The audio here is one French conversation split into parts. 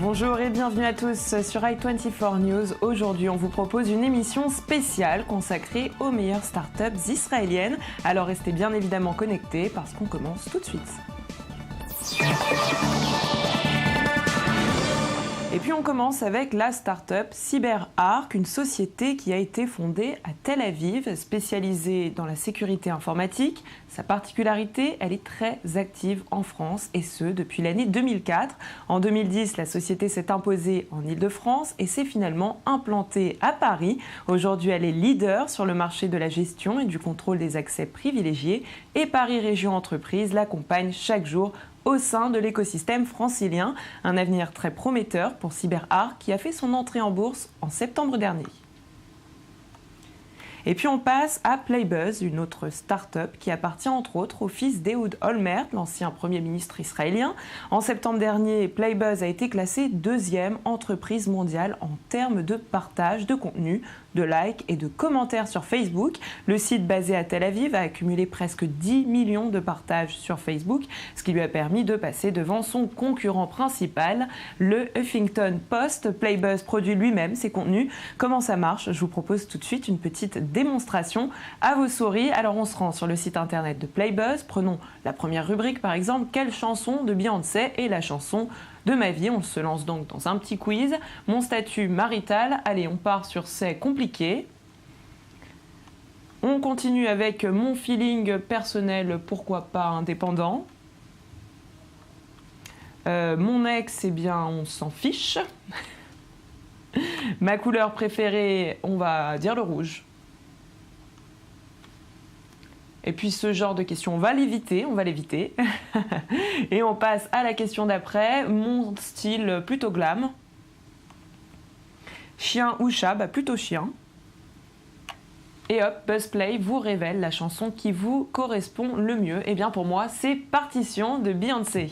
Bonjour et bienvenue à tous sur i24 News. Aujourd'hui, on vous propose une émission spéciale consacrée aux meilleures startups israéliennes. Alors restez bien évidemment connectés parce qu'on commence tout de suite. Et puis on commence avec la start-up CyberArk, une société qui a été fondée à Tel Aviv, spécialisée dans la sécurité informatique. Sa particularité, elle est très active en France, et ce, depuis l'année 2004. En 2010, la société s'est imposée en Île-de-France et s'est finalement implantée à Paris. Aujourd'hui, elle est leader sur le marché de la gestion et du contrôle des accès privilégiés. Et Paris Région Entreprises l'accompagne chaque jour au sein de l'écosystème francilien. Un avenir très prometteur pour CyberArk qui a fait son entrée en bourse en septembre dernier. Et puis on passe à Playbuzz, une autre start-up qui appartient entre autres au fils d'Ehud Olmert, l'ancien Premier ministre israélien. En septembre dernier, Playbuzz a été classée deuxième entreprise mondiale en termes de partage de contenu, de likes et de commentaires sur Facebook. Le site basé à Tel Aviv a accumulé presque 10 millions de partages sur Facebook, ce qui lui a permis de passer devant son concurrent principal, le Huffington Post. Playbuzz produit lui-même ses contenus. Comment ça marche ? Je vous propose tout de suite une petite démonstration à vos souris. Alors on se rend sur le site internet de Playbuzz. Prenons la première rubrique par exemple, quelle chanson de Beyoncé est la chanson de ma vie. On se lance donc dans un petit quiz. Mon statut marital, allez, on part sur c'est compliqué. On continue avec mon feeling personnel, pourquoi pas indépendant. Mon ex, eh bien, on s'en fiche. Ma couleur préférée, on va dire le rouge. Et puis ce genre de questions, on va l'éviter. Et on passe à la question d'après. Mon style plutôt glam. Chien ou chat, plutôt chien. Et hop, BuzzPlay vous révèle la chanson qui vous correspond le mieux. Et bien pour moi, c'est Partition de Beyoncé.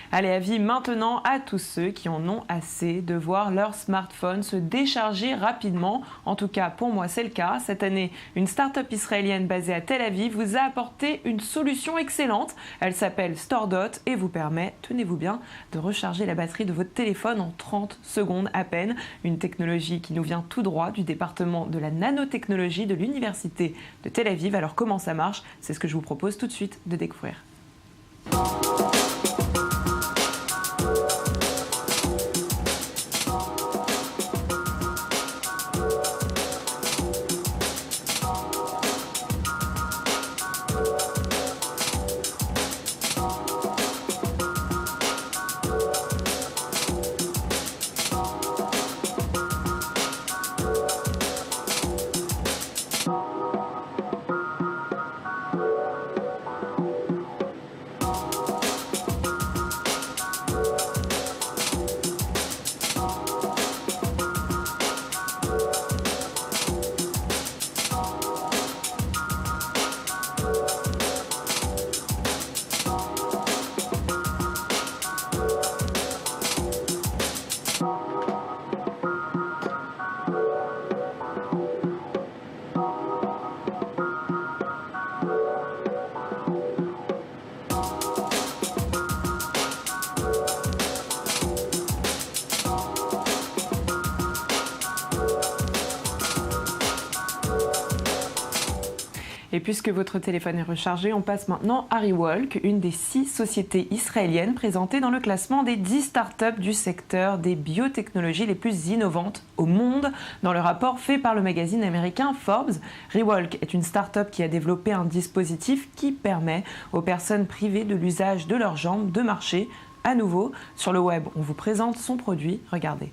Allez, avis maintenant à tous ceux qui en ont assez de voir leur smartphone se décharger rapidement. En tout cas, pour moi, c'est le cas. Cette année, une start-up israélienne basée à Tel Aviv vous a apporté une solution excellente. Elle s'appelle StoreDot et vous permet, tenez-vous bien, de recharger la batterie de votre téléphone en 30 secondes à peine. Une technologie qui nous vient tout droit du département de la nanotechnologie de l'université de Tel Aviv. Alors comment ça marche ? C'est ce que je vous propose tout de suite de découvrir. Et puisque votre téléphone est rechargé, on passe maintenant à Rewalk, une des 6 sociétés israéliennes présentées dans le classement des 10 startups du secteur des biotechnologies les plus innovantes au monde. Dans le rapport fait par le magazine américain Forbes, Rewalk est une startup qui a développé un dispositif qui permet aux personnes privées de l'usage de leurs jambes de marcher. À nouveau, sur le web, on vous présente son produit. Regardez.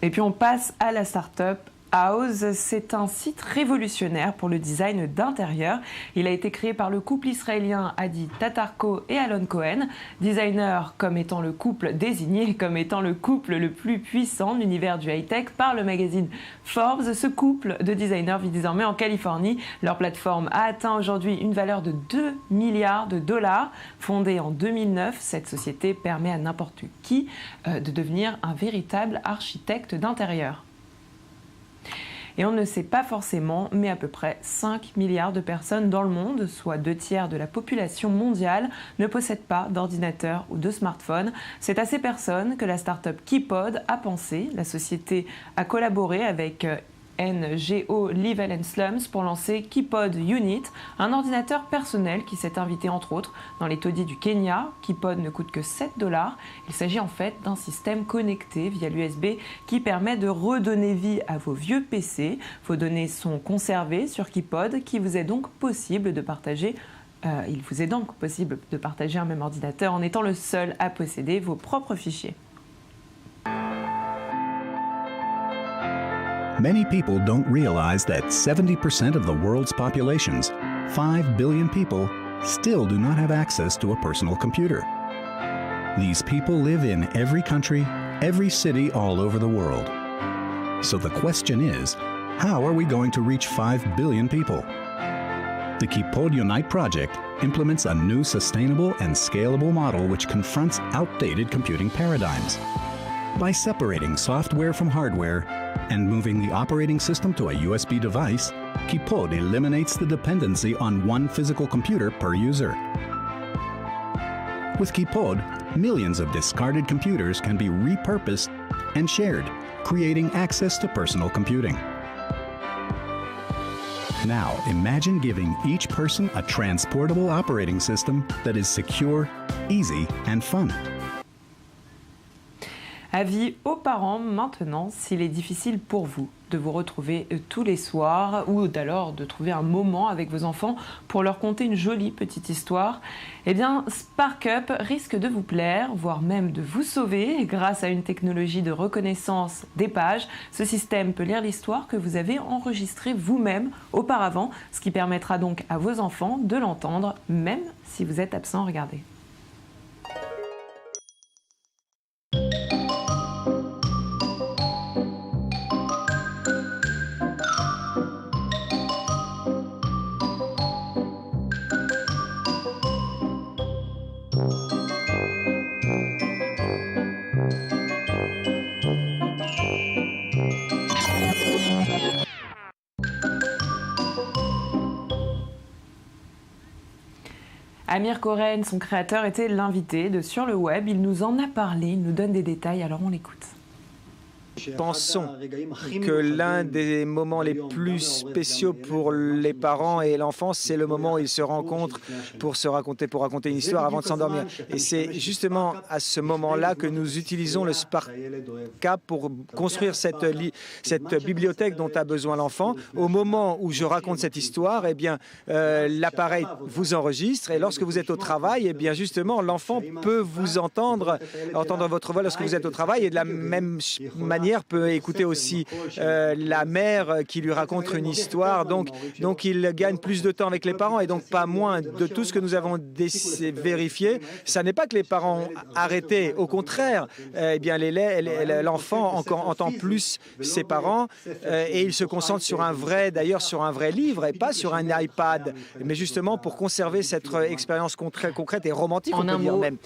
Et puis on passe à la start-up House. C'est un site révolutionnaire pour le design d'intérieur. Il a été créé par le couple israélien Adi Tatarko et Alon Cohen, designers comme étant le couple désigné comme étant le couple le plus puissant de l'univers du high-tech par le magazine Forbes. Ce couple de designers vit désormais en Californie. Leur plateforme a atteint aujourd'hui une valeur de 2 milliards de dollars. Fondée en 2009, cette société permet à n'importe qui de devenir un véritable architecte d'intérieur. Et on ne sait pas forcément, mais à peu près 5 milliards de personnes dans le monde, soit 2/3 de la population mondiale, ne possèdent pas d'ordinateur ou de smartphone. C'est à ces personnes que la start-up Keypod a pensé. La société a collaboré avec NGO Livell & Slums pour lancer Keypod Unit, un ordinateur personnel qui s'est invité entre autres dans les taudis du Kenya. Keypod ne coûte que 7 $. Il s'agit en fait d'un système connecté via l'USB qui permet de redonner vie à vos vieux PC. Vos données sont conservées sur Keypod, qui vous est donc possible de partager. Il vous est donc possible de partager un même ordinateur en étant le seul à posséder vos propres fichiers. Many people don't realize that 70% of the world's populations, 5 billion people, still do not have access to a personal computer. These people live in every country, every city all over the world. So the question is, how are we going to reach 5 billion people? The Keypod Unite project implements a new sustainable and scalable model which confronts outdated computing paradigms. By separating software from hardware and moving the operating system to a USB device, Keypod eliminates the dependency on one physical computer per user. With Keypod, millions of discarded computers can be repurposed and shared, creating access to personal computing. Now, imagine giving each person a transportable operating system that is secure, easy, and fun. Avis aux parents maintenant, s'il est difficile pour vous de vous retrouver tous les soirs ou d'alors de trouver un moment avec vos enfants pour leur conter une jolie petite histoire, eh bien SparkUp risque de vous plaire, voire même de vous sauver grâce à une technologie de reconnaissance des pages. Ce système peut lire l'histoire que vous avez enregistrée vous-même auparavant, ce qui permettra donc à vos enfants de l'entendre même si vous êtes absent. Regardez. Amir Koren, son créateur, était l'invité de Sur le Web. Il nous en a parlé, il nous donne des détails, alors on l'écoute. Pensons que l'un des moments les plus spéciaux pour les parents et l'enfant, c'est le moment où ils se rencontrent pour raconter une histoire avant de s'endormir. Et c'est justement à ce moment-là que nous utilisons le SparkUp pour construire cette bibliothèque dont a besoin l'enfant. Au moment où je raconte cette histoire, eh bien, l'appareil vous enregistre et lorsque vous êtes au travail, eh bien, justement, l'enfant peut vous entendre votre voix lorsque vous êtes au travail et de la même manière peut écouter aussi la mère qui lui raconte une histoire. Donc il gagne plus de temps avec les parents et donc pas moins. De tout ce que nous avons vérifié, ça n'est pas que les parents ont arrêté. Au contraire, eh bien, l'enfant entend plus ses parents et il se concentre sur un vrai livre et pas sur un iPad. Mais justement pour conserver cette expérience concrète et romantique, on peut dire même.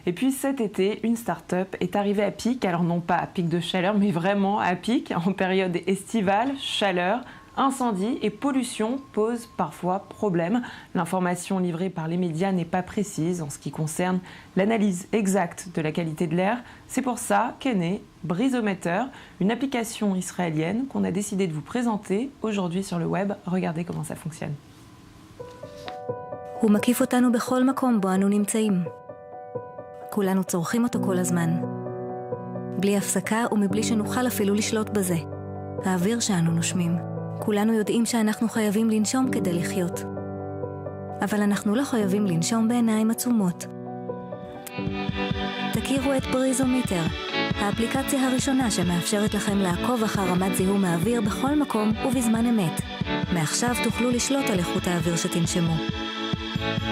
Et puis cet été, une start-up est arrivée à pic, alors non pas à pic de chaleur, mais vraiment à pic, en période estivale. Chaleur, incendie et pollution posent parfois problème. L'information livrée par les médias n'est pas précise en ce qui concerne l'analyse exacte de la qualité de l'air. C'est pour ça qu'est né Breezometer, une application israélienne qu'on a décidé de vous présenter aujourd'hui sur le web. Regardez comment ça fonctionne. הוא מקיף אותנו בכל מקום בו אנו נמצאים. כולנו צורכים אותו כל הזמן. בלי הפסקה ומבלי שנוכל אפילו לשלוט בזה. האוויר שאנו נושמים. כולנו יודעים שאנחנו חייבים לנשום כדי לחיות. אבל אנחנו לא חייבים לנשום בעיניים עצומות. תכירו את בריזומטר, האפליקציה הראשונה שמאפשרת לכם לעקוב אחר רמת זיהום האוויר בכל מקום ובזמן אמת. מעכשיו תוכלו לשלוט על איכות האוויר שתנשמו.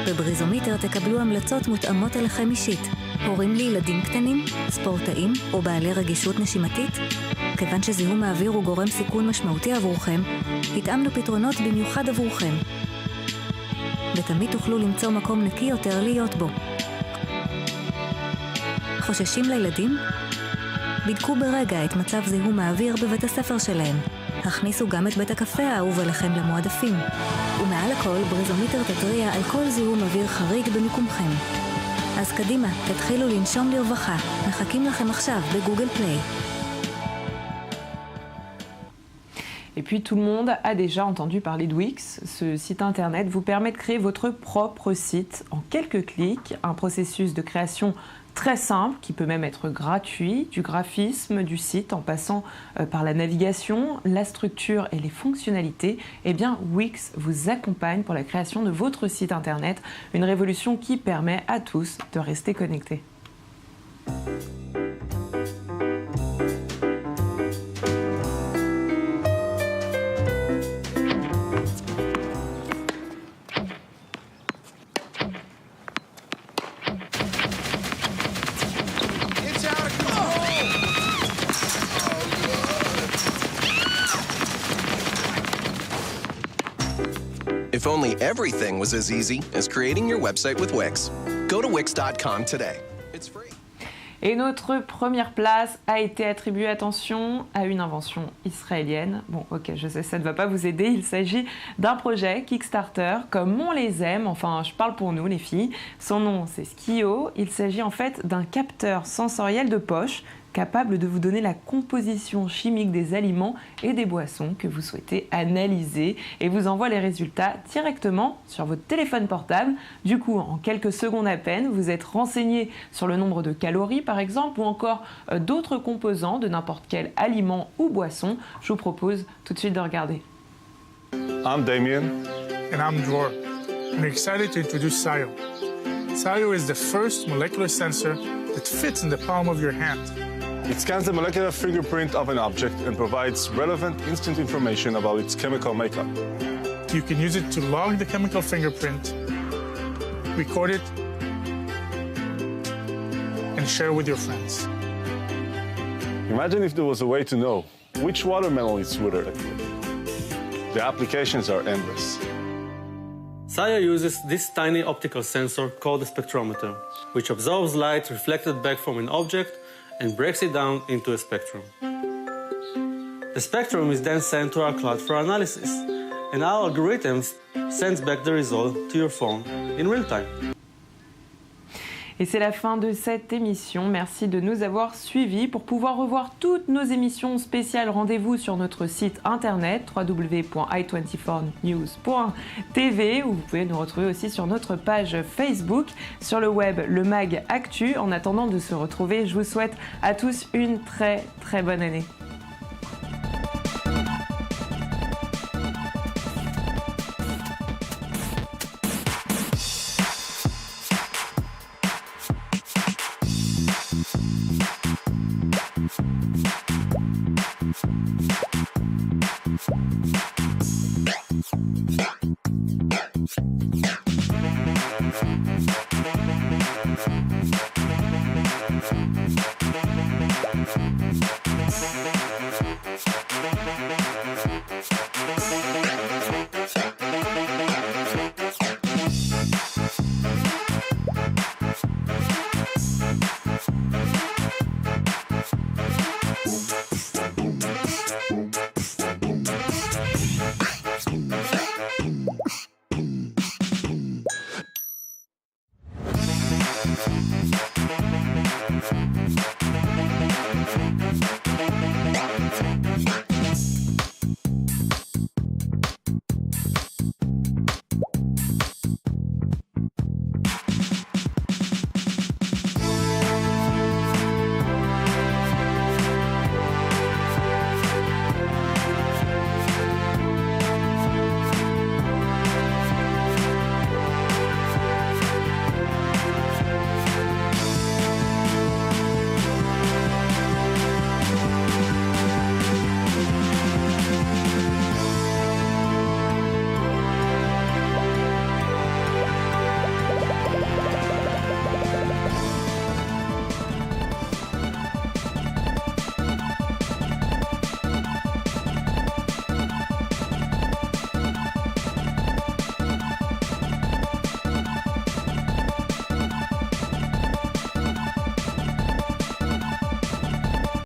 בבריזומיטר תקבלו המלצות מותאמות אליכם אישית. הורים לילדים קטנים, ספורטאים או בעלי רגישות נשימתית? כיוון שזיהום האוויר הוא גורם סיכון משמעותי עבורכם, התאמנו פתרונות במיוחד עבורכם. ותמיד תוכלו למצוא מקום נקי יותר להיות בו. חוששים לילדים? בדקו ברגע את מצב זיהום האוויר בבית הספר שלהם. הכניסו גם את בית הקפה האהוב עליכם למועדפים. ומעל הכל, בריזומיטר תתריע על כל זיהום אוויר חריג במיקומכם. אז קדימה, תתחילו לנשום לרווחה. מחכים לכם עכשיו בגוגל פליי. Et puis tout le monde a déjà entendu parler de Wix. Ce site internet vous permet de créer votre propre site en quelques clics, un processus de création très simple qui peut même être gratuit, du graphisme du site en passant par la navigation, la structure et les fonctionnalités. Eh bien Wix vous accompagne pour la création de votre site internet, une révolution qui permet à tous de rester connectés. If only everything was as easy as creating your website with Wix. Go to Wix.com today. It's free. Et notre première place a été attribuée, attention, à une invention israélienne. Bon, ok, je sais, ça ne va pas vous aider. Il s'agit d'un projet Kickstarter, comme on les aime. Enfin, je parle pour nous, les filles. Son nom, c'est Skio. Il s'agit en fait d'un capteur sensoriel de poche capable de vous donner la composition chimique des aliments et des boissons que vous souhaitez analyser et vous envoie les résultats directement sur votre téléphone portable. Du coup, en quelques secondes à peine, vous êtes renseigné sur le nombre de calories par exemple ou encore d'autres composants de n'importe quel aliment ou boisson. Je vous propose tout de suite de regarder. I'm Damien. And I'm Dror. I'm excited to introduce Sayo. Sayo is the first molecular sensor that fits in the palm of your hand. It scans the molecular fingerprint of an object and provides relevant instant information about its chemical makeup. You can use it to log the chemical fingerprint, record it, and share with your friends. Imagine if there was a way to know which watermelon it's withered with. The applications are endless. Sayo uses this tiny optical sensor called a spectrometer, which absorbs light reflected back from an object and breaks it down into a spectrum. The spectrum is then sent to our cloud for analysis, and our algorithms sends back the result to your phone in real time. Et c'est la fin de cette émission. Merci de nous avoir suivis. Pour pouvoir revoir toutes nos émissions spéciales, rendez-vous sur notre site internet www.i24news.tv où vous pouvez nous retrouver aussi sur notre page Facebook, sur le web Le Mag Actu. En attendant de se retrouver, je vous souhaite à tous une très très bonne année.